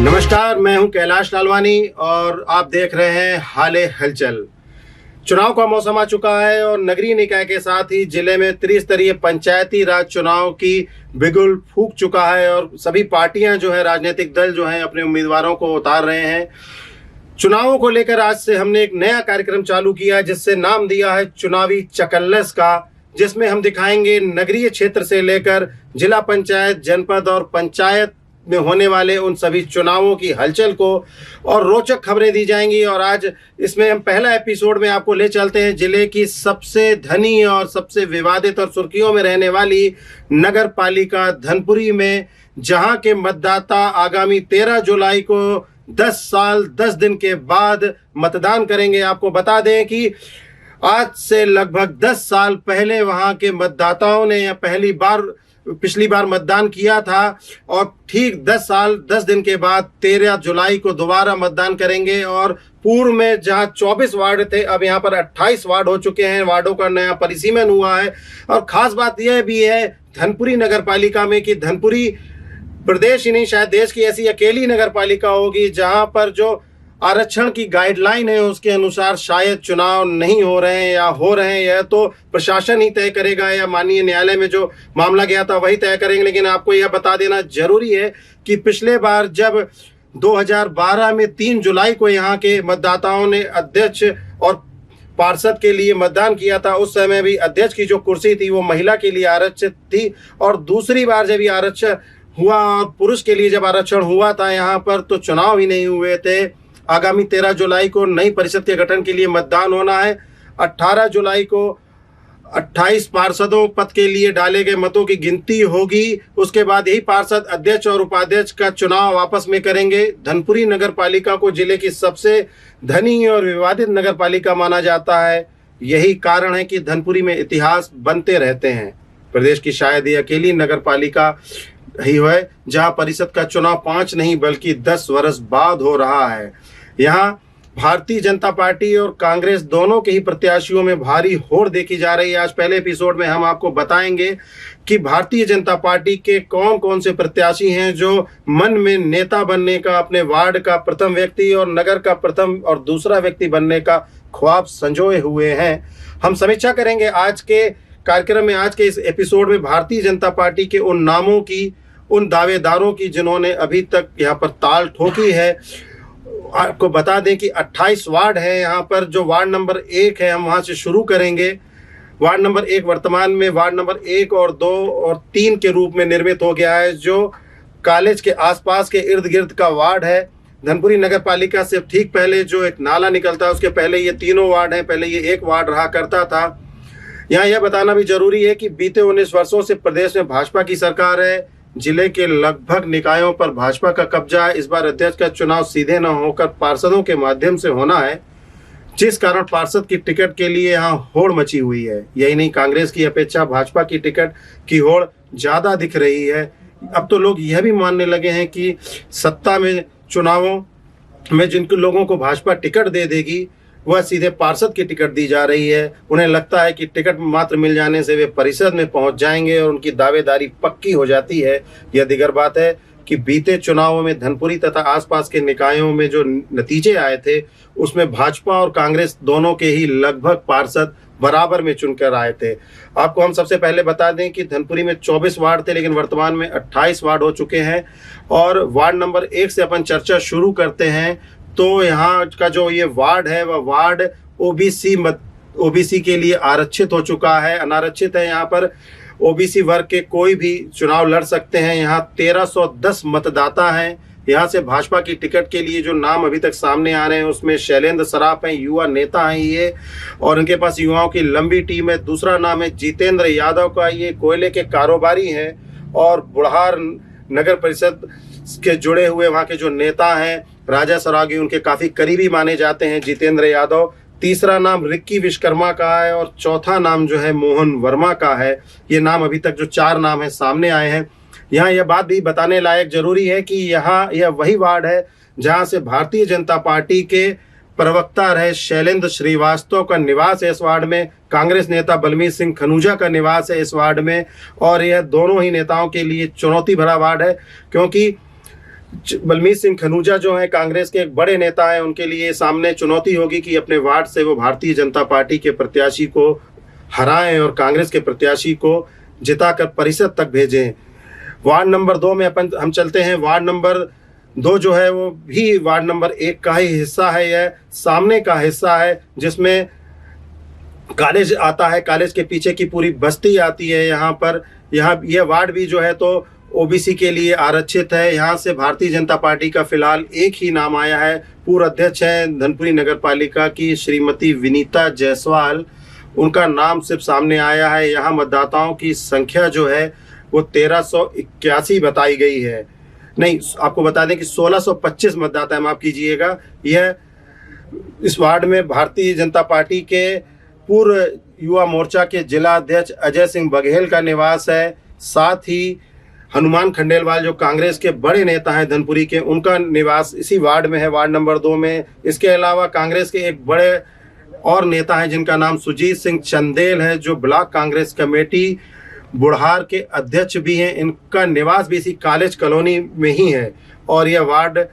नमस्कार, मैं हूं कैलाश लालवानी और आप देख रहे हैं हाले हलचल। चुनाव का मौसम आ चुका है और नगरीय निकाय के साथ ही जिले में त्रिस्तरीय पंचायती राज चुनाव की बिगुल फूंक चुका है और सभी पार्टियां जो है, राजनीतिक दल जो है, अपने उम्मीदवारों को उतार रहे हैं। चुनावों को लेकर आज से हमने एक नया कार्यक्रम चालू किया जिससे नाम दिया है चुनावी चकल्लस का, जिसमें हम दिखाएंगे नगरीय क्षेत्र से लेकर जिला पंचायत, जनपद और पंचायत में होने वाले उन सभी चुनावों की हलचल को और रोचक खबरें दी जाएंगी। और आज इसमें हम पहला एपिसोड में आपको ले चलते हैं जिले की सबसे धनी और सबसे विवादित और सुर्खियों में रहने वाली नगर पालिका धनपुरी में, जहां के मतदाता आगामी 13 जुलाई को 10 साल 10 दिन के बाद मतदान करेंगे। आपको बता दें कि आज से लगभग 10 साल पहले वहां के मतदाताओं ने पिछली बार मतदान किया था और ठीक 10 साल 10 दिन के बाद 13 जुलाई को दोबारा मतदान करेंगे। और पूर्व में जहां 24 वार्ड थे, अब यहां पर 28 वार्ड हो चुके हैं। वार्डों का नया परिसीमन हुआ है और खास बात यह भी है धनपुरी नगर पालिका में कि धनपुरी प्रदेश ही नहीं, शायद देश की ऐसी अकेली नगर पालिका होगी जहां पर जो आरक्षण की गाइडलाइन है उसके अनुसार शायद चुनाव नहीं हो रहे हैं या हो रहे हैं। यह तो प्रशासन ही तय करेगा या माननीय न्यायालय में जो मामला गया था वही तय करेंगे। लेकिन आपको यह बता देना जरूरी है कि पिछले बार जब 2012 में 3 जुलाई को यहाँ के मतदाताओं ने अध्यक्ष और पार्षद के लिए मतदान किया था, उस समय भी अध्यक्ष की जो कुर्सी थी वो महिला के लिए आरक्षित थी। और दूसरी बार जब ये आरक्षण हुआ और पुरुष के लिए जब आरक्षण हुआ था यहाँ पर, तो चुनाव ही नहीं हुए थे। आगामी 13 जुलाई को नई परिषद के गठन के लिए मतदान होना है। 18 जुलाई को 28 पार्षदों पद के लिए डाले गए मतों की गिनती होगी। उसके बाद यही पार्षद अध्यक्ष और उपाध्यक्ष का चुनाव आपस में करेंगे। धनपुरी नगर पालिका को जिले की सबसे धनी और विवादित नगर पालिका माना जाता है। यही कारण है कि धनपुरी में इतिहास बनते रहते हैं। प्रदेश की शायद ये अकेली नगर पालिका ही है जहां परिषद का चुनाव 5 नहीं बल्कि 10 वर्ष बाद हो रहा है। यहाँ भारतीय जनता पार्टी और कांग्रेस दोनों के ही प्रत्याशियों में भारी होड़ देखी जा रही है। आज पहले एपिसोड में हम आपको बताएंगे कि भारतीय जनता पार्टी के कौन कौन से प्रत्याशी हैं जो मन में नेता बनने का, अपने वार्ड का प्रथम व्यक्ति और नगर का प्रथम और दूसरा व्यक्ति बनने का ख्वाब संजोए हुए हैं। हम समीक्षा करेंगे आज के कार्यक्रम में, आज के इस एपिसोड में भारतीय जनता पार्टी के उन नामों की, उन दावेदारों की जिन्होंने अभी तक यहाँ पर ताल ठोकी है। आपको बता दें कि 28 वार्ड है यहाँ पर। जो वार्ड नंबर 1 है, हम वहाँ से शुरू करेंगे। वार्ड नंबर 1 वर्तमान में वार्ड नंबर 1 और 2 और 3 के रूप में निर्मित हो गया है, जो कॉलेज के आसपास के इर्द गिर्द का वार्ड है। धनपुरी नगर पालिका से ठीक पहले जो एक नाला निकलता है उसके पहले ये तीनों वार्ड हैं। पहले ये एक वार्ड रहा करता था। यहाँ यह बताना भी जरूरी है कि बीते 19 वर्षों से प्रदेश में भाजपा की सरकार है। जिले के लगभग निकायों पर भाजपा का कब्जा है। इस बार अध्यक्ष का चुनाव सीधे न होकर पार्षदों के माध्यम से होना है, जिस कारण पार्षद की टिकट के लिए यहाँ होड़ मची हुई है। यही नहीं, कांग्रेस की अपेक्षा भाजपा की टिकट की होड़ ज्यादा दिख रही है। अब तो लोग यह भी मानने लगे हैं कि सत्ता में चुनावों में जिनको लोगों को भाजपा टिकट दे देगी वह सीधे पार्षद की टिकट दी जा रही है। उन्हें लगता है कि टिकट मात्र मिल जाने से वे परिषद में पहुंच जाएंगे और उनकी दावेदारी पक्की हो जाती है। यह दिगर बात है कि बीते चुनावों में धनपुरी तथा आसपास के निकायों में जो नतीजे आए थे उसमें भाजपा और कांग्रेस दोनों के ही लगभग पार्षद बराबर में चुनकर आए थे। आपको हम सबसे पहले बता दें कि धनपुरी में 24 वार्ड थे, लेकिन वर्तमान में 28 वार्ड हो चुके हैं। और वार्ड नंबर 1 से अपन चर्चा शुरू करते हैं। तो यहाँ का जो ये वार्ड है वह वार्ड ओबीसी के लिए आरक्षित हो चुका है, अनारक्षित है। यहाँ पर ओबीसी वर्ग के कोई भी चुनाव लड़ सकते हैं। यहाँ 1310 मतदाता हैं। यहाँ से भाजपा की टिकट के लिए जो नाम अभी तक सामने आ रहे हैं उसमें शैलेंद्र सराफ हैं, युवा नेता हैं ये, और उनके पास युवाओं की लंबी टीम है। दूसरा नाम है जितेंद्र यादव का, ये कोयले के कारोबारी हैं और बुढ़ार नगर परिषद के जुड़े हुए वहाँ के जो नेता हैं राजा सरागी, उनके काफी करीबी माने जाते हैं जितेंद्र यादव। तीसरा नाम रिक्की विश्वकर्मा का है और चौथा नाम जो है मोहन वर्मा का है। ये नाम अभी तक जो 4 नाम है सामने आए हैं। यहाँ यह बात भी बताने लायक जरूरी है कि यहाँ यह वही वार्ड है जहाँ से भारतीय जनता पार्टी के प्रवक्ता रहे शैलेंद्र श्रीवास्तव का निवास है इस वार्ड में। कांग्रेस नेता बलमीत सिंह खनूजा का निवास है इस वार्ड में। और यह दोनों ही नेताओं के लिए चुनौती भरा वार्ड है, क्योंकि बलमीत सिंह खनूजा जो है कांग्रेस के एक बड़े नेता हैं, उनके लिए सामने चुनौती होगी कि अपने वार्ड से वो भारतीय जनता पार्टी के प्रत्याशी को हराएं और कांग्रेस के प्रत्याशी को जिताकर परिषद तक भेजें। वार्ड नंबर 2 में हम चलते हैं। वार्ड नंबर 2 जो है वो भी वार्ड नंबर 1 का ही हिस्सा है, यह सामने का हिस्सा है जिसमें कॉलेज आता है, कॉलेज के पीछे की पूरी बस्ती आती है। यहाँ यह वार्ड भी जो है तो ओबीसी के लिए आरक्षित है। यहाँ से भारतीय जनता पार्टी का फिलहाल एक ही नाम आया है। पूर्व अध्यक्ष हैं धनपुरी नगर पालिका की श्रीमती विनीता जायसवाल, उनका नाम सिर्फ सामने आया है। यहाँ मतदाताओं की संख्या जो है वो 1381 बताई गई है। नहीं, आपको बता दें कि 1625 मतदाता है, माफ कीजिएगा। यह इस वार्ड में भारतीय जनता पार्टी के पूर्व युवा मोर्चा के जिला अध्यक्ष अजय सिंह बघेल का निवास है। साथ ही हनुमान खंडेलवाल जो कांग्रेस के बड़े नेता हैं धनपुरी के, उनका निवास इसी वार्ड में है, वार्ड नंबर 2 में। इसके अलावा कांग्रेस के एक बड़े और नेता हैं जिनका नाम सुजीत सिंह चंदेल है, जो ब्लॉक कांग्रेस कमेटी बुढ़ार के अध्यक्ष भी हैं। इनका निवास भी इसी कॉलेज कॉलोनी में ही है। और यह वार्ड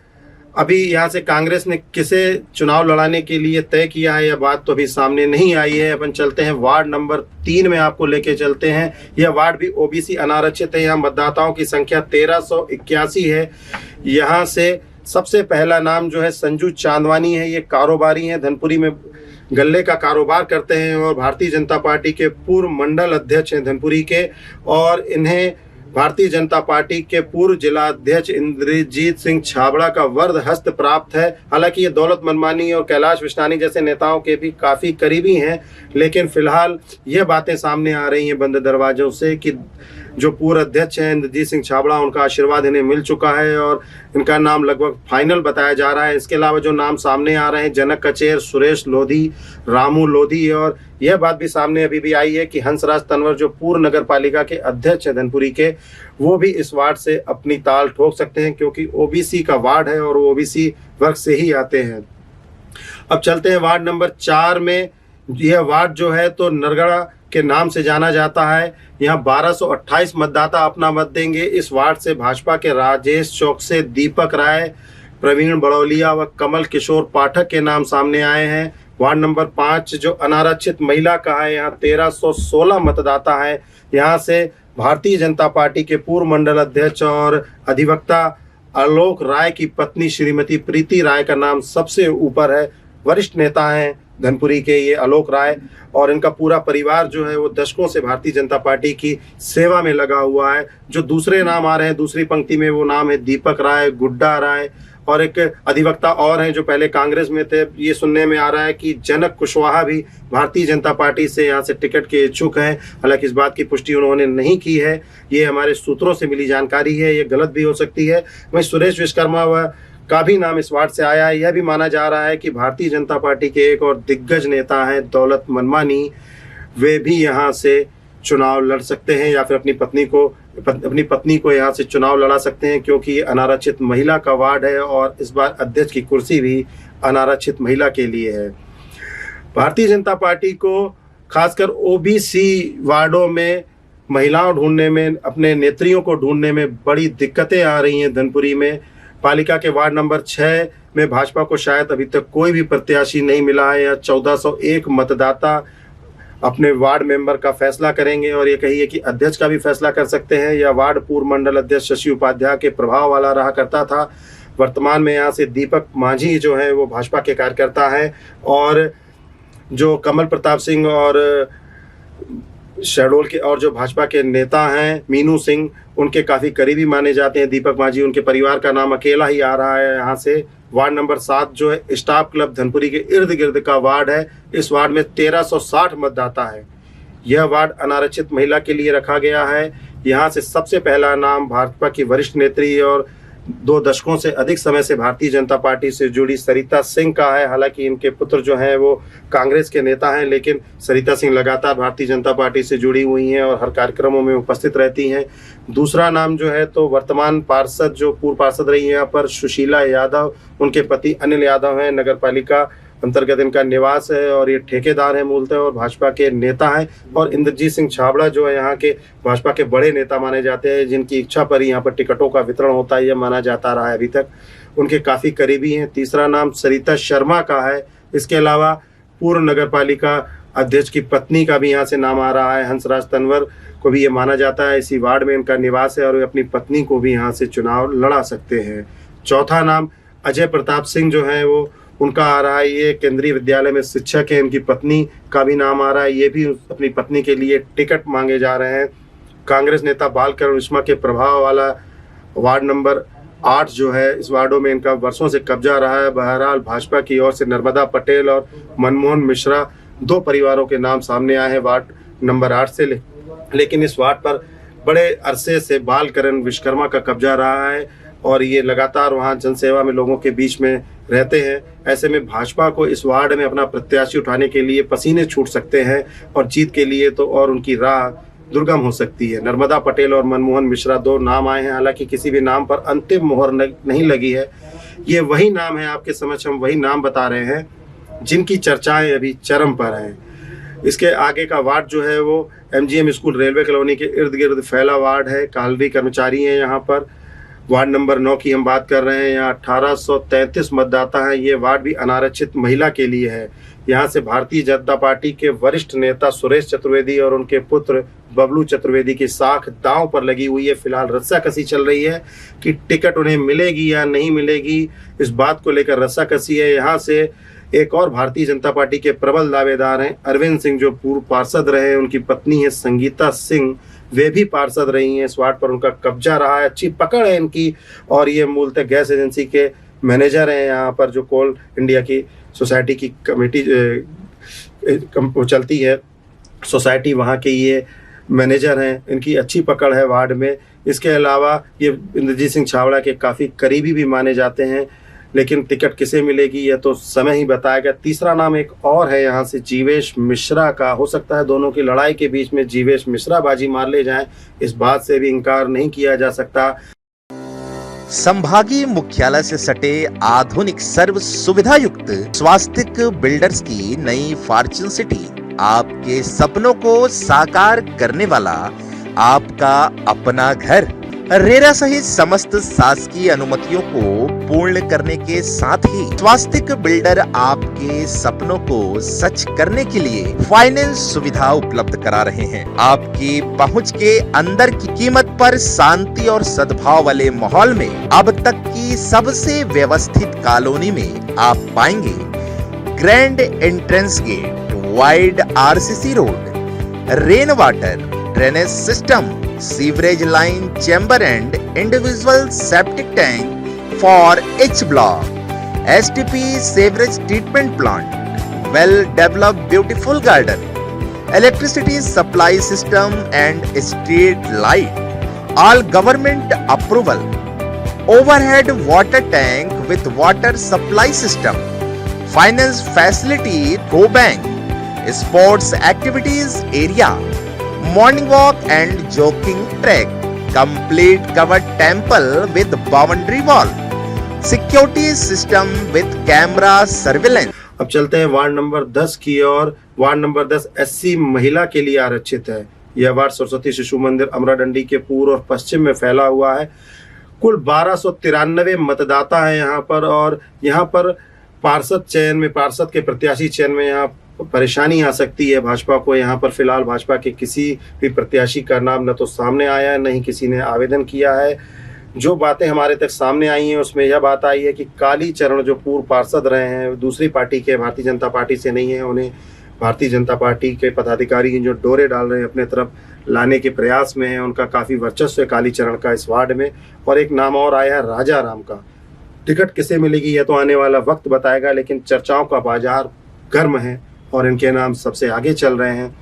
अभी यहाँ से कांग्रेस ने किसे चुनाव लड़ाने के लिए तय किया है, यह बात तो अभी सामने नहीं आई है। अपन चलते हैं वार्ड नंबर 3 में, आपको लेके चलते हैं। यह वार्ड भी ओबीसी अनारक्षित है। यहाँ मतदाताओं की संख्या 1381 है। यहाँ से सबसे पहला नाम जो है संजू चांदवानी है। ये कारोबारी हैं, धनपुरी में गल्ले का कारोबार करते हैं और भारतीय जनता पार्टी के पूर्व मंडल अध्यक्ष हैं धनपुरी के। और इन्हें भारतीय जनता पार्टी के पूर्व जिला अध्यक्ष इंद्रजीत सिंह छाबड़ा का वरद हस्त प्राप्त है। हालांकि ये दौलत मनमानी और कैलाश विश्नानी जैसे नेताओं के भी काफ़ी करीबी हैं, लेकिन फिलहाल ये बातें सामने आ रही हैं बंद दरवाजों से कि जो पूर्व अध्यक्ष हैं इंद्रजीत सिंह छाबड़ा, उनका आशीर्वाद इन्हें मिल चुका है और इनका नाम लगभग फाइनल बताया जा रहा है। इसके अलावा जो नाम सामने आ रहे हैं जनक कचेर, सुरेश लोधी, रामू लोधी, और यह बात भी सामने अभी भी आई है कि हंसराज तंवर जो पूर्व नगर पालिका के अध्यक्ष हैं धनपुरी के, वो भी इस वार्ड से अपनी ताल ठोक सकते हैं, क्योंकि ओबीसी का वार्ड है और ओबीसी वर्ग से ही आते हैं। अब चलते हैं वार्ड नंबर 4 में। यह वार्ड जो है तो नरगड़ा के नाम से जाना जाता है। यहाँ 1228 मतदाता अपना मत देंगे। इस वार्ड से भाजपा के राजेश चौक से दीपक राय, प्रवीण बड़ौलिया व कमल किशोर पाठक के नाम सामने आए हैं। वार्ड नंबर 5 जो अनारक्षित महिला का है, यहाँ 1316 मतदाता है। यहाँ से भारतीय जनता पार्टी के पूर्व मंडल अध्यक्ष और अधिवक्ता आलोक राय की पत्नी श्रीमती प्रीति राय का नाम सबसे ऊपर है। वरिष्ठ नेता हैं धनपुरी के ये आलोक राय, और इनका पूरा परिवार जो है वो दशकों से भारतीय जनता पार्टी की सेवा में लगा हुआ है। जो दूसरे नाम आ रहे हैं दूसरी पंक्ति में, वो नाम है दीपक राय, गुड्डा राय, और एक अधिवक्ता और हैं जो पहले कांग्रेस में थे। ये सुनने में आ रहा है कि जनक कुशवाहा भी भारतीय जनता पार्टी से यहाँ से टिकट के इच्छुक हैं। हालांकि इस बात की पुष्टि उन्होंने नहीं की है, ये हमारे सूत्रों से मिली जानकारी है, ये गलत भी हो सकती है। वहीं सुरेश विश्वकर्मा का भी नाम इस वार्ड से आया है। यह भी माना जा रहा है कि भारतीय जनता पार्टी के एक और दिग्गज नेता हैं दौलत मनमानी, वे भी यहाँ से चुनाव लड़ सकते हैं या फिर अपनी पत्नी को यहाँ से चुनाव लड़ा सकते हैं, क्योंकि ये अनारक्षित महिला का वार्ड है और इस बार अध्यक्ष की कुर्सी भी अनारक्षित महिला के लिए है। भारतीय जनता पार्टी को खासकर ओबीसी वार्डों में महिलाओं ढूंढने में, अपने नेत्रियों को ढूंढने में बड़ी दिक्कतें आ रही हैं धनपुरी में। पालिका के वार्ड नंबर 6 में भाजपा को शायद अभी तक कोई भी प्रत्याशी नहीं मिला है। या 1401 मतदाता अपने वार्ड मेंबर का फैसला करेंगे और ये कहिए कि अध्यक्ष का भी फैसला कर सकते हैं। यह वार्ड पूर्व मंडल अध्यक्ष शशि उपाध्याय के प्रभाव वाला रहा करता था। वर्तमान में यहाँ से दीपक मांझी जो है वो भाजपा के कार्यकर्ता हैं, और जो कमल प्रताप सिंह और शहडोल के और जो भाजपा के नेता हैं मीनू सिंह, उनके काफ़ी करीबी माने जाते हैं दीपक मांझी। उनके परिवार का नाम अकेला ही आ रहा है यहाँ से। वार्ड नंबर 7 जो है स्टाफ क्लब धनपुरी के इर्द गिर्द का वार्ड है। इस वार्ड में 1360 मतदाता है। यह वार्ड अनारक्षित महिला के लिए रखा गया है। यहाँ से सबसे पहला नाम भाजपा की वरिष्ठ नेत्री और 2 दशकों से अधिक समय से भारतीय जनता पार्टी से जुड़ी सरिता सिंह का है। हालांकि इनके पुत्र जो हैं वो कांग्रेस के नेता हैं, लेकिन सरिता सिंह लगातार भारतीय जनता पार्टी से जुड़ी हुई हैं और हर कार्यक्रमों में उपस्थित रहती हैं। दूसरा नाम जो है तो वर्तमान पार्षद जो पूर्व पार्षद रही हैं यहाँ पर सुशीला यादव, उनके पति अनिल यादव हैं, नगर पालिका अंतर्गत इनका निवास है और ये ठेकेदार हैं मूलतः और भाजपा के नेता हैं। और इंद्रजीत सिंह छाबड़ा जो है यहाँ के भाजपा के बड़े नेता माने जाते हैं, जिनकी इच्छा पर ही यहाँ पर टिकटों का वितरण होता है, यह माना जाता रहा है अभी तक। उनके काफ़ी करीबी हैं। तीसरा नाम सरिता शर्मा का है। इसके अलावा पूर्व नगर पालिका अध्यक्ष की पत्नी का भी यहाँ से नाम आ रहा है, हंसराज तंवर को भी ये माना जाता है। इसी वार्ड में इनका निवास है और वे अपनी पत्नी को भी यहाँ से चुनाव लड़ा सकते हैं। चौथा नाम अजय प्रताप सिंह जो है वो उनका आ रहा है। ये केंद्रीय विद्यालय में शिक्षक है। इनकी पत्नी का भी नाम आ रहा है। ये भी अपनी पत्नी के लिए टिकट मांगे जा रहे हैं। कांग्रेस नेता बालकरण विश्मा के प्रभाव वाला वार्ड नंबर 8 जो है, इस वार्डों में इनका वर्षों से कब्जा रहा है। बहरहाल भाजपा की ओर से नर्मदा पटेल और मनमोहन मिश्रा 2 परिवारों के नाम सामने आए हैं वार्ड नंबर 8 से। लेकिन इस वार्ड पर बड़े अरसे से बालकरण विश्वकर्मा का कब्जा रहा है और ये लगातार वहाँ जनसेवा में लोगों के बीच में रहते हैं। ऐसे में भाजपा को इस वार्ड में अपना प्रत्याशी उठाने के लिए पसीने छूट सकते हैं और जीत के लिए तो और उनकी राह दुर्गम हो सकती है। नर्मदा पटेल और मनमोहन मिश्रा 2 नाम आए हैं, हालांकि किसी भी नाम पर अंतिम मोहर नहीं लगी है। ये वही नाम है, आपके समक्ष हम वही नाम बता रहे हैं जिनकी चर्चाएं अभी चरम पर हैं। इसके आगे का वार्ड जो है वो MGM स्कूल रेलवे कॉलोनी के इर्द गिर्द फैला वार्ड है। कालरी कर्मचारी हैं यहाँ पर। वार्ड नंबर 9 की हम बात कर रहे हैं। यहाँ 1833 मतदाता हैं। ये वार्ड भी अनारक्षित महिला के लिए है। यहाँ से भारतीय जनता पार्टी के वरिष्ठ नेता सुरेश चतुर्वेदी और उनके पुत्र बबलू चतुर्वेदी की साख दांव पर लगी हुई है। फिलहाल रस्साकसी चल रही है कि टिकट उन्हें मिलेगी या नहीं मिलेगी, इस बात को लेकर रस्साकसी है। यहाँ से एक और भारतीय जनता पार्टी के प्रबल दावेदार हैं अरविंद सिंह, जो पूर्व पार्षद रहे हैं। उनकी पत्नी है संगीता सिंह, वे भी पार्षद रही हैं। इस वार्ड पर उनका कब्जा रहा है, अच्छी पकड़ है इनकी। और ये मूलतः गैस एजेंसी के मैनेजर हैं। यहाँ पर जो कोल इंडिया की सोसाइटी की कमेटी चलती है सोसाइटी, वहाँ के ये मैनेजर हैं। इनकी अच्छी पकड़ है वार्ड में। इसके अलावा ये इंद्रजीत सिंह छाबड़ा के काफ़ी करीबी भी माने जाते हैं। लेकिन टिकट किसे मिलेगी यह तो समय ही बताएगा। तीसरा नाम एक और है यहाँ से जीवेश मिश्रा का। हो सकता है दोनों की लड़ाई के बीच में जीवेश मिश्रा बाजी मार ले जाएं, इस बात से भी इनकार नहीं किया जा सकता। संभागीय मुख्यालय से सटे आधुनिक सर्व सुविधा युक्त स्वास्तिक बिल्डर्स की नई फॉर्च्यून सिटी आपके सपनों को साकार करने वाला आपका अपना घर। रेरा सहित समस्त शासकीय अनुमतियों को पूर्ण करने के साथ ही स्वास्तिक बिल्डर आपके सपनों को सच करने के लिए फाइनेंस सुविधा उपलब्ध करा रहे हैं। आपकी पहुंच के अंदर की कीमत पर शांति और सद्भाव वाले माहौल में अब तक की सबसे व्यवस्थित कॉलोनी में आप पाएंगे grand entrance gate, wide RCC road, rain water drainage system, sewerage line, chamber and individual septic tank for H block, STP sewerage treatment plant, well developed beautiful garden, electricity supply system and street light, all government approval, overhead water tank with water supply system, finance facility through bank, sports activities area, morning walk and jogging track, complete covered temple with boundary wall, security system with camera surveillance। अब चलते हैं ward number 10 की ओर। Ward number 10 SC महिला के लिए आरक्षित है। यह वार्ड सरस्वती शिशु मंदिर अमराडंडी के पूर्व और पश्चिम में फैला हुआ है। कुल 1293 मतदाता हैं यहाँ पर। और यहाँ पर पार्षद के प्रत्याशी चयन में यहाँ परेशानी आ सकती है भाजपा को। यहाँ पर फिलहाल भाजपा के किसी भी प्रत्याशी का नाम न तो सामने आया है, न ही किसी ने आवेदन किया है। जो बातें हमारे तक सामने आई हैं उसमें यह बात आई है कि काली चरण जो पूर्व पार्षद रहे हैं, दूसरी पार्टी के, भारतीय जनता पार्टी से नहीं है, उन्हें भारतीय जनता पार्टी के पदाधिकारी जो डोरे डाल रहे हैं अपने तरफ लाने के प्रयास में हैं। उनका काफ़ी वर्चस्व है काली चरण का इस वार्ड में। और एक नाम और आया है राजा राम का। टिकट किसे मिलेगी यह तो आने वाला वक्त बताएगा, लेकिन चर्चाओं का बाजार गर्म है और इनके नाम सबसे आगे चल रहे हैं।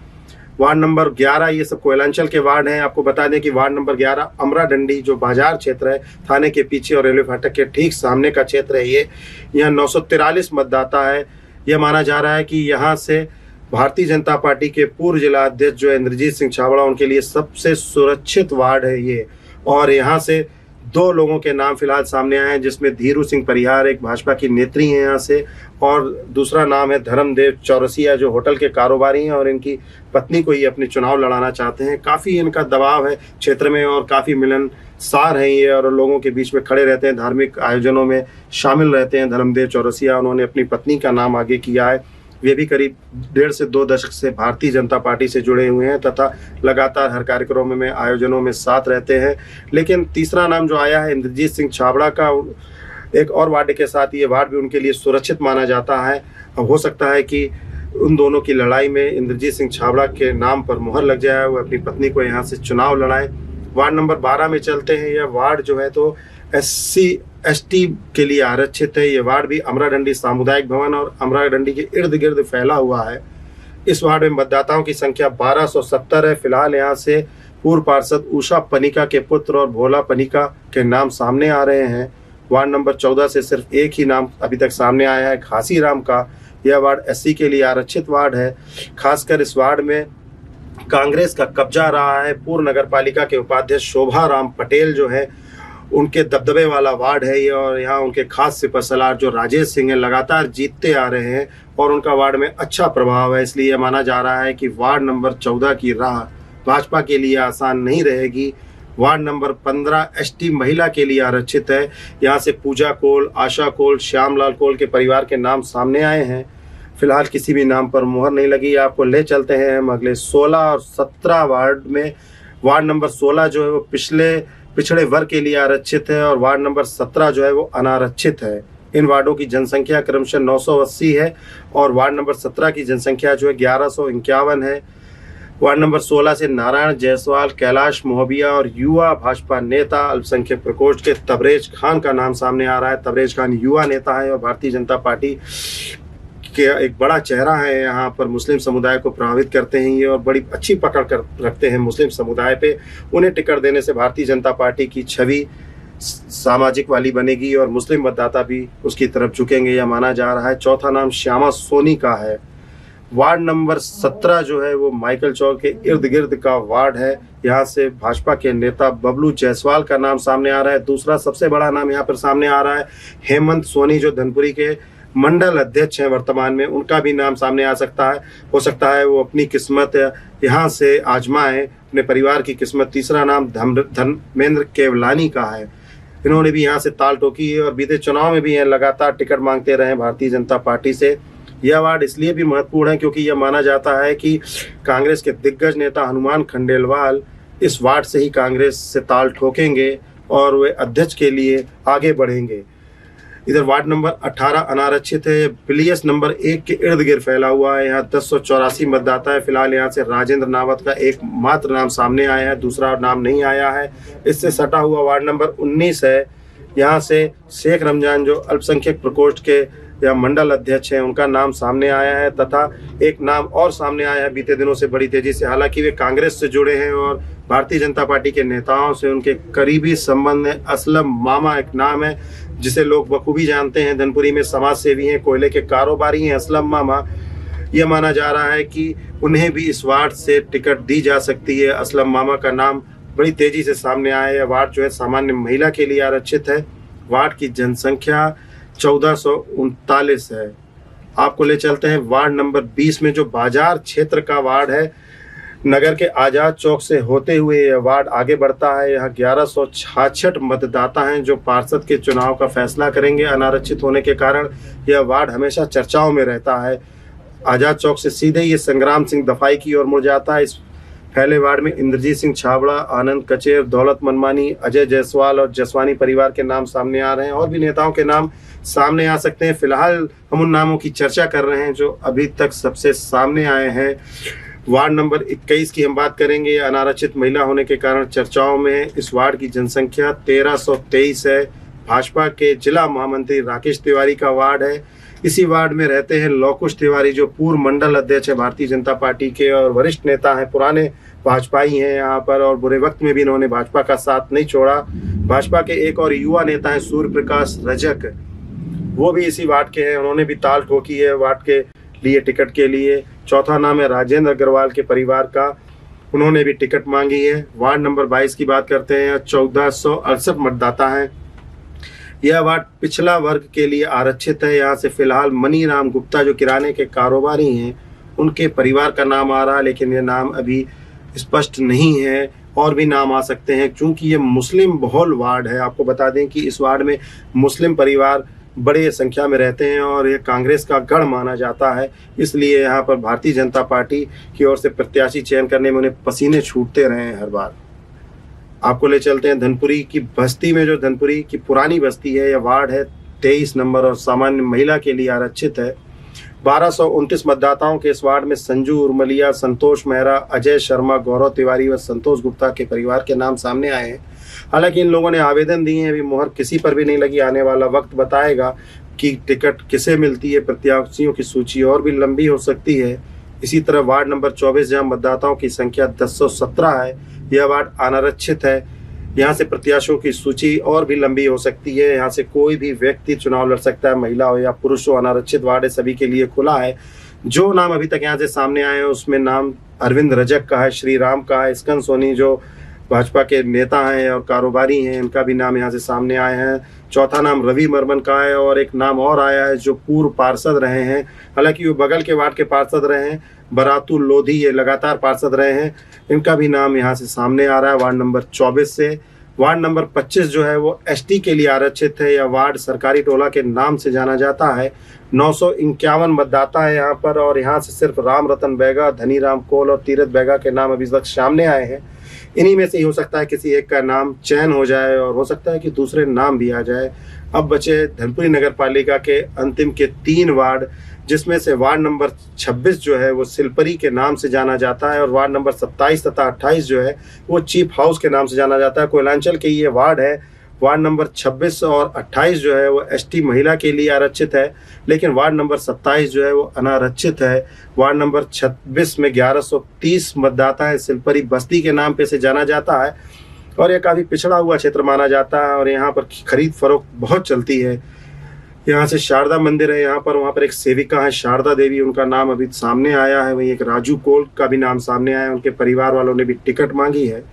वार्ड नंबर 11, ये सब कोयलांचल के वार्ड हैं। आपको बता दें कि वार्ड नंबर 11 अमराडंडी जो बाजार क्षेत्र है, थाने के पीछे और रेलवे फाटक के ठीक सामने का क्षेत्र है ये। यहाँ 943 मतदाता है। यह माना जा रहा है कि यहाँ से भारतीय जनता पार्टी के पूर्व जिला अध्यक्ष जो इंद्रजीत सिंह छाबड़ा, उनके लिए सबसे सुरक्षित वार्ड है ये। और यहाँ से दो लोगों के नाम फिलहाल सामने आए हैं, जिसमें धीरू सिंह परिहार एक भाजपा की नेत्री हैं यहाँ से, और दूसरा नाम है धर्मदेव चौरसिया जो होटल के कारोबारी हैं और इनकी पत्नी को ही अपने चुनाव लड़ाना चाहते हैं। काफ़ी इनका दबाव है क्षेत्र में और काफ़ी मिलनसार हैं ये, और लोगों के बीच में खड़े रहते हैं, धार्मिक आयोजनों में शामिल रहते हैं। धर्मदेव चौरसिया, उन्होंने अपनी पत्नी का नाम आगे किया है। वे भी करीब 1.5 से 2 दशक से भारतीय जनता पार्टी से जुड़े हुए हैं तथा लगातार हर कार्यक्रमों में आयोजनों में साथ रहते हैं। लेकिन तीसरा नाम जो आया है इंद्रजीत सिंह छाबड़ा का, एक और वार्ड के साथ, ये वार्ड भी उनके लिए सुरक्षित माना जाता है। अब हो सकता है कि उन दोनों की लड़ाई में इंद्रजीत सिंह छाबड़ा के नाम पर मुहर लग जाए, वो अपनी पत्नी को यहाँ से चुनाव लड़ाएं। वार्ड नंबर 12 में चलते हैं। यह वार्ड जो है तो SC ST के लिए आरक्षित है। ये वार्ड भी अमराडंडी सामुदायिक भवन और अमराडंडी के इर्द गिर्द फैला हुआ है। इस वार्ड में मतदाताओं की संख्या 1270 है। फिलहाल यहाँ से पूर्व पार्षद उषा पनिका के पुत्र और भोला पनिका के नाम सामने आ रहे हैं। वार्ड नंबर 14 से सिर्फ एक ही नाम अभी तक सामने आया है, घासी राम का। यह वार्ड SC के लिए आरक्षित वार्ड है। खासकर इस वार्ड में कांग्रेस का कब्जा रहा है। पूर्व नगर पालिका के उपाध्यक्ष शोभा राम पटेल जो है, उनके दबदबे वाला वार्ड है ये, और यहाँ उनके खास सिपहसालार जो राजेश सिंह हैं लगातार जीतते आ रहे हैं और उनका वार्ड में अच्छा प्रभाव है। इसलिए माना जा रहा है कि वार्ड नंबर 14 की राह भाजपा के लिए आसान नहीं रहेगी। वार्ड नंबर 15 ST महिला के लिए आरक्षित है। यहाँ से पूजा कोल, आशा कोल, श्यामलाल कोल के परिवार के नाम सामने आए हैं। फिलहाल किसी भी नाम पर मुहर नहीं लगी। आपको ले चलते हैं हम अगले 16 और 17 वार्ड में। वार्ड नंबर 16 जो है वो पिछड़े वर्ग के लिए आरक्षित है और वार्ड नंबर 17 जो है वो अनारक्षित है। इन वार्डों की जनसंख्या क्रमशः 980 है और वार्ड नंबर 17 की जनसंख्या जो है 1151 है। वार्ड नंबर 16 से नारायण जायसवाल, कैलाश मोहबिया और युवा भाजपा नेता अल्पसंख्यक प्रकोष्ठ के तबरेज खान का नाम सामने आ रहा है। तबरेज खान युवा नेता है और भारतीय जनता पार्टी के एक बड़ा चेहरा है। यहाँ पर मुस्लिम समुदाय को प्रभावित करते हैं ये और बड़ी अच्छी पकड़ कर रखते हैं मुस्लिम समुदाय पे। उन्हें टिकट देने से भारतीय जनता पार्टी की छवि सामाजिक वाली बनेगी और मुस्लिम मतदाता भी उसकी तरफ झुकेंगे, यह माना जा रहा है। चौथा नाम श्यामा सोनी का है। वार्ड नंबर 17 जो है वो माइकल चौक के इर्द गिर्द का वार्ड है। यहाँ से भाजपा के नेता बबलू जायसवाल का नाम सामने आ रहा है। दूसरा सबसे बड़ा नाम यहाँ पर सामने आ रहा है हेमंत सोनी जो धनपुरी के मंडल अध्यक्ष हैं वर्तमान में, उनका भी नाम सामने आ सकता है। हो सकता है वो अपनी किस्मत यहाँ से आजमाएं, अपने परिवार की किस्मत। तीसरा नाम धर्मेंद्र केवलानी का है। इन्होंने भी यहाँ से ताल ठोकी है और बीते चुनाव में भी यह लगातार टिकट मांगते रहे भारतीय जनता पार्टी से। यह वार्ड इसलिए भी महत्वपूर्ण है क्योंकि यह माना जाता है कि कांग्रेस के दिग्गज नेता हनुमान खंडेलवाल इस वार्ड से ही कांग्रेस से ताल ठोकेंगे और वे अध्यक्ष के लिए आगे बढ़ेंगे। इधर वार्ड नंबर 18 अनारक्षित है। पिलियस नंबर 1 के इर्द गिर्द फैला हुआ है। यहाँ 1084 मतदाता है। फिलहाल यहाँ से राजेंद्र नावत का एक मात्र नाम सामने आया है, दूसरा नाम नहीं आया है। इससे सटा हुआ वार्ड नंबर 19 है। यहाँ से शेख रमजान जो अल्पसंख्यक प्रकोष्ठ के या मंडल अध्यक्ष हैं, उनका नाम सामने आया है तथा एक नाम और सामने आया है बीते दिनों से बड़ी तेजी से। हालांकि वे कांग्रेस से जुड़े हैं और भारतीय जनता पार्टी के नेताओं से उनके करीबी संबंध है। असलम मामा एक नाम है जिसे लोग बखूबी जानते हैं। धनपुरी में समाज सेवी हैं, कोयले के कारोबारी हैं असलम मामा। यह माना जा रहा है कि उन्हें भी इस वार्ड से टिकट दी जा सकती है। असलम मामा का नाम बड़ी तेजी से सामने आया है। वार्ड जो है सामान्य महिला के लिए आरक्षित है। वार्ड की जनसंख्या 1439 है। आपको ले चलते हैं वार्ड नंबर 20 में जो बाजार क्षेत्र का वार्ड है। नगर के आजाद चौक से होते हुए यह वार्ड आगे बढ़ता है। यहाँ 1166 मतदाता हैं जो पार्षद के चुनाव का फैसला करेंगे। अनारक्षित होने के कारण यह वार्ड हमेशा चर्चाओं में रहता है। आजाद चौक से सीधे ये संग्राम सिंह दफाई की ओर मुड़ जाता है। इस पहले वार्ड में इंद्रजीत सिंह छाबड़ा, आनंद कचेर, दौलत मनमानी, अजय जायसवाल और जसवानी परिवार के नाम सामने आ रहे हैं। और भी नेताओं के नाम सामने आ सकते हैं। फिलहाल हम उन नामों की चर्चा कर रहे हैं जो अभी तक सबसे सामने आए हैं। वार्ड नंबर 21 की हम बात करेंगे। अनारक्षित महिला होने के कारण चर्चाओं में इस वार्ड की जनसंख्या 1323 है। भाजपा के जिला महामंत्री राकेश तिवारी का वार्ड है। इसी वार्ड में रहते हैं लौकुश तिवारी जो पूर्व मंडल अध्यक्ष है भारतीय जनता पार्टी के और वरिष्ठ नेता हैं, पुराने भाजपाई हैं यहाँ पर, और बुरे वक्त में भी इन्होंने भाजपा का साथ नहीं छोड़ा। भाजपा के एक और युवा नेता हैं सूर्य प्रकाश रजक, वो भी इसी वार्ड के हैं। उन्होंने भी ताल ठोकी है वार्ड के लिए टिकट के लिए। चौथा नाम है राजेंद्र अग्रवाल के परिवार का। उन्होंने भी टिकट मांगी है। वार्ड नंबर 22 की बात करते हैं, 1468 मतदाता हैं। यह वार्ड पिछड़ा वर्ग के लिए आरक्षित है। यहाँ से फिलहाल मनी राम गुप्ता जो किराने के कारोबारी हैं, उनके परिवार का नाम आ रहा है, लेकिन यह नाम अभी स्पष्ट नहीं है। और भी नाम आ सकते हैं, क्योंकि ये मुस्लिम बहुल वार्ड है। आपको बता दें कि इस वार्ड में मुस्लिम परिवार बड़े संख्या में रहते हैं और ये कांग्रेस का गढ़ माना जाता है। इसलिए यहाँ पर भारतीय जनता पार्टी की ओर से प्रत्याशी चयन करने में उन्हें पसीने छूटते रहे हैं हर बार। आपको ले चलते हैं धनपुरी की बस्ती में। जो धनपुरी की पुरानी बस्ती है, यह वार्ड है 23 नंबर और सामान्य महिला के लिए आरक्षित है। 1229 मतदाताओं के इस वार्ड में संजू उर्मलिया, संतोष मेहरा, अजय शर्मा, गौरव तिवारी व संतोष गुप्ता के परिवार के नाम सामने आए हैं। हालांकि इन लोगों ने आवेदन दिए हैं, अभी मुहर किसी पर भी नहीं लगी। आने वाला वक्त बताएगा कि टिकट किसे मिलती है। प्रत्याशियों की सूची और भी लंबी हो सकती है। इसी तरह वार्ड नंबर 24 जहां मतदाताओं की संख्या 1017 है, यह वार्ड अनारक्षित है। यहाँ से प्रत्याशियों की सूची और भी लंबी हो सकती है। यहाँ से कोई भी व्यक्ति चुनाव लड़ सकता है, महिला हो या पुरुष हो। अनारक्षित वार्ड है, सभी के लिए खुला है। जो नाम अभी तक यहाँ से सामने आए हैं उसमें नाम अरविंद रजक का है, श्री राम का है, स्कंद सोनी जो भाजपा के नेता हैं और कारोबारी हैं, इनका भी नाम यहाँ से सामने आए हैं। चौथा नाम रवि मर्मन का है और एक नाम और आया है जो पूर्व पार्षद रहे हैं। हालांकि वो बगल के वार्ड के पार्षद रहे हैं, बरातुल लोधी, ये लगातार पार्षद रहे हैं। इनका भी नाम यहाँ से सामने आ रहा है वार्ड नंबर 24 से। वार्ड नंबर 25 जो है वो एसटी के लिए आरक्षित है। यह वार्ड सरकारी टोला के नाम से जाना जाता है। 951 मतदाता है यहाँ पर और यहाँ से सिर्फ राम रतन बैगा, धनी राम कोल और तीरथ बैगा के नाम अभी तक सामने आए हैं। इन्हीं में से ही हो सकता है किसी एक का नाम चयन हो जाए और हो सकता है कि दूसरे नाम भी आ जाए। अब बचे धनपुरी नगर पालिका के अंतिम के 3 वार्ड, जिसमें से वार्ड नंबर 26 जो है वो सिलपरी के नाम से जाना जाता है और वार्ड नंबर 27 तथा 28 जो है वो चीफ हाउस के नाम से जाना जाता है। कोयलांचल के ये वार्ड है। वार्ड नंबर 26 और 28 जो है वो एसटी महिला के लिए आरक्षित है, लेकिन वार्ड नंबर 27 जो है वो अनारक्षित है। वार्ड नंबर 26 में 1130 मतदाता है। सिलपरी बस्ती के नाम पे से जाना जाता है और यह काफ़ी पिछड़ा हुआ क्षेत्र माना जाता है और यहाँ पर खरीद फरोख्त बहुत चलती है। यहाँ से शारदा मंदिर है यहाँ पर, वहाँ पर एक सेविका है शारदा देवी, उनका नाम अभी सामने आया है। वहीं एक राजू कोल का भी नाम सामने आया है, उनके परिवार वालों ने भी टिकट मांगी है।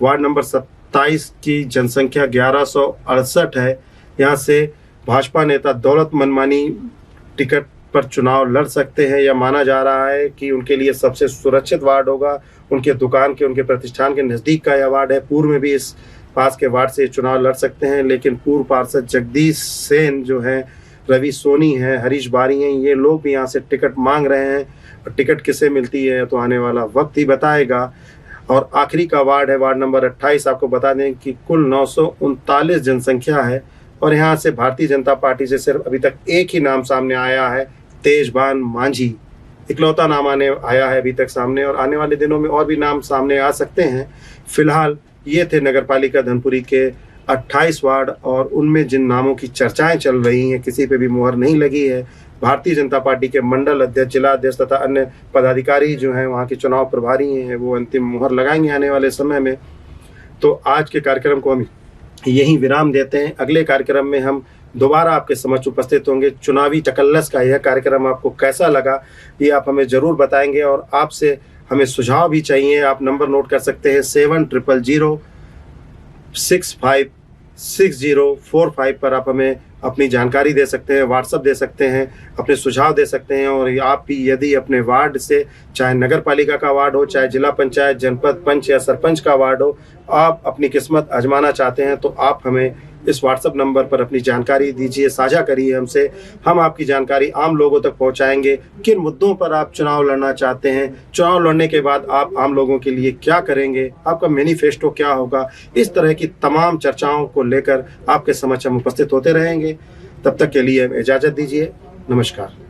वार्ड नंबर 27 की जनसंख्या 1168 है। यहाँ से भाजपा नेता दौलत मनमानी टिकट पर चुनाव लड़ सकते हैं। यह माना जा रहा है कि उनके लिए सबसे सुरक्षित वार्ड होगा। उनके दुकान के, उनके प्रतिष्ठान के नज़दीक का यह वार्ड है। पूर्व में भी इस पास के वार्ड से चुनाव लड़ सकते हैं, लेकिन पूर्व पार्षद जगदीश सेन जो हैं, रवि सोनी हैं, हरीश बारी हैं, ये लोग भी यहाँ से टिकट मांग रहे हैं। और टिकट किसे मिलती है तो आने वाला वक्त ही बताएगा। और आखिरी का वार्ड है वार्ड नंबर 28। आपको बता दें कि कुल 939 जनसंख्या है और यहाँ से भारतीय जनता पार्टी से सिर्फ अभी तक एक ही नाम सामने आया है, तेजबान मांझी। इकलौता नाम आया है अभी तक सामने और आने वाले दिनों में और भी नाम सामने आ सकते हैं। फिलहाल ये थे नगरपालिका धनपुरी के 28 वार्ड और उनमें जिन नामों की चर्चाएं चल रही हैं, किसी पे भी मुहर नहीं लगी है। भारतीय जनता पार्टी के मंडल अध्यक्ष, जिला अध्यक्ष तथा अन्य पदाधिकारी जो हैं, वहाँ के चुनाव प्रभारी हैं, वो अंतिम मुहर लगाएंगे आने वाले समय में। तो आज के कार्यक्रम को हम यहीं विराम देते हैं। अगले कार्यक्रम में हम दोबारा आपके समक्ष उपस्थित होंगे। चुनावी चकल्लस का यह कार्यक्रम आपको कैसा लगा ये आप हमें ज़रूर बताएंगे और आपसे हमें सुझाव भी चाहिए। आप नंबर नोट कर सकते हैं 7000656045 पर आप हमें अपनी जानकारी दे सकते हैं, व्हाट्सएप दे सकते हैं, अपने सुझाव दे सकते हैं। और आप भी यदि अपने वार्ड से, चाहे नगर पालिका का वार्ड हो, चाहे जिला पंचायत, जनपद पंच या सरपंच का वार्ड हो, आप अपनी किस्मत आजमाना चाहते हैं तो आप हमें इस व्हाट्सएप नंबर पर अपनी जानकारी दीजिए, साझा करिए हमसे। हम आपकी जानकारी आम लोगों तक पहुंचाएंगे। किन मुद्दों पर आप चुनाव लड़ना चाहते हैं, चुनाव लड़ने के बाद आप आम लोगों के लिए क्या करेंगे, आपका मैनिफेस्टो क्या होगा, इस तरह की तमाम चर्चाओं को लेकर आपके समक्ष हम उपस्थित होते रहेंगे। तब तक के लिए इजाज़त दीजिए। नमस्कार।